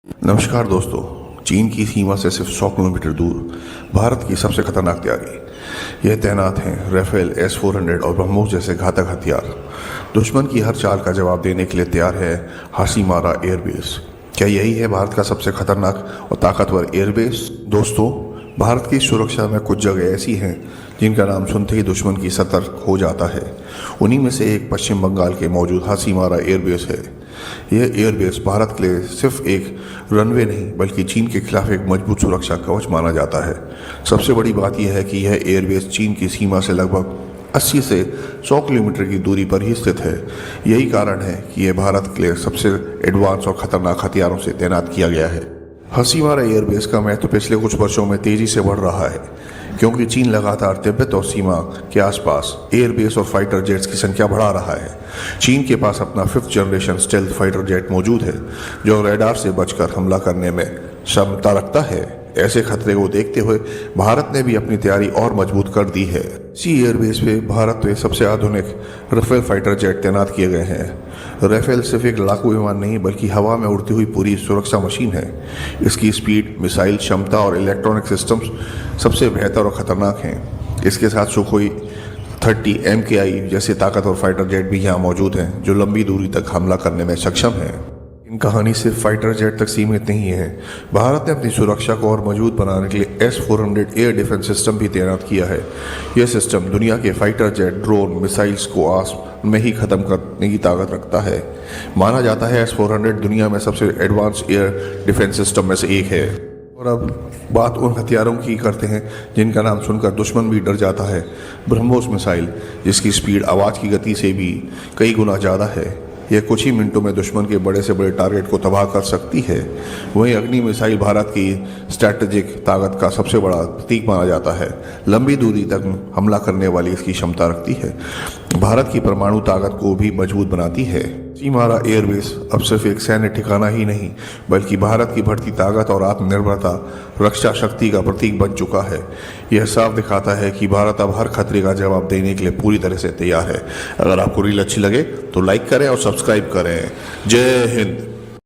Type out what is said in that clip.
नमस्कार दोस्तों। चीन की सीमा से सिर्फ 100 किलोमीटर दूर भारत की सबसे खतरनाक तैयारी। यह तैनात हैं राफेल S-400 और ब्रह्मोस जैसे घातक हथियार। दुश्मन की हर चाल का जवाब देने के लिए तैयार है हाशीमारा एयरबेस। क्या यही है भारत का सबसे खतरनाक और ताकतवर एयरबेस? दोस्तों, भारत की सुरक्षा में कुछ जगह ऐसी हैं जिनका नाम सुनते ही दुश्मन की सतर्क हो जाता है। उन्हीं में से एक पश्चिम बंगाल के मौजूद हाशीमारा एयरबेस है। यह एयरबेस भारत के लिए सिर्फ एक रनवे नहीं बल्कि चीन के खिलाफ एक मजबूत सुरक्षा कवच माना जाता है। सबसे बड़ी बात यह है कि यह एयरबेस चीन की सीमा से लगभग 80 से 100 किलोमीटर की दूरी पर ही स्थित है। यही कारण है कि यह भारत के लिए सबसे एडवांस और खतरनाक हथियारों से तैनात किया गया है। हाशीमारा एयरबेस का महत्व पिछले कुछ वर्षों में तेजी से बढ़ रहा है क्योंकि चीन लगातार तिब्बत और सीमा के आसपास एयरबेस और फाइटर जेट्स की संख्या बढ़ा रहा है। चीन के पास अपना 5th generation stealth fighter jet मौजूद है जो रडार से बचकर हमला करने में क्षमता रखता है। ऐसे खतरे को देखते हुए भारत ने भी अपनी तैयारी और मजबूत कर दी है। इसी एयरबेस पे भारत में सबसे आधुनिक राफेल फाइटर जेट तैनात किए गए हैं। राफेल सिर्फ एक लड़ाकू विमान नहीं बल्कि हवा में उड़ती हुई पूरी सुरक्षा मशीन है। इसकी स्पीड, मिसाइल क्षमता और इलेक्ट्रॉनिक सिस्टम्स सबसे बेहतर और खतरनाक हैं। इसके साथ सुखोई 30 MKI जैसे ताकतवर फाइटर जेट भी यहाँ मौजूद हैं जो लंबी दूरी तक हमला करने में सक्षम हैं। इन कहानी सिर्फ फाइटर जेट तक सीमित नहीं है। भारत ने अपनी सुरक्षा को और मजबूत बनाने के लिए S-400 एयर डिफेंस सिस्टम भी तैनात किया है। यह सिस्टम दुनिया के फाइटर जेट, ड्रोन, मिसाइल्स को आसमान में ही खत्म करने की ताकत रखता है। माना जाता है S-400 दुनिया में सबसे एडवांस एयर डिफेंस सिस्टम में से एक है। और अब बात उन हथियारों की करते हैं जिनका नाम सुनकर दुश्मन भी डर जाता है। ब्रह्मोस मिसाइल, जिसकी स्पीड आवाज़ की गति से भी कई गुना ज़्यादा है। यह कुछ ही मिनटों में दुश्मन के बड़े से बड़े टारगेट को तबाह कर सकती है। वहीं अग्नि मिसाइल भारत की स्ट्रैटेजिक ताकत का सबसे बड़ा प्रतीक माना जाता है। लंबी दूरी तक हमला करने वाली इसकी क्षमता रखती है। भारत की परमाणु ताकत को भी मजबूत बनाती है। हाशीमारा एयरबेस अब सिर्फ एक सैन्य ठिकाना ही नहीं बल्कि भारत की बढ़ती ताकत और आत्मनिर्भरता रक्षा शक्ति का प्रतीक बन चुका है। यह साफ दिखाता है कि भारत अब हर खतरे का जवाब देने के लिए पूरी तरह से तैयार है। अगर आपको रील अच्छी लगे तो लाइक करें और सब्सक्राइब करें। जय हिंद।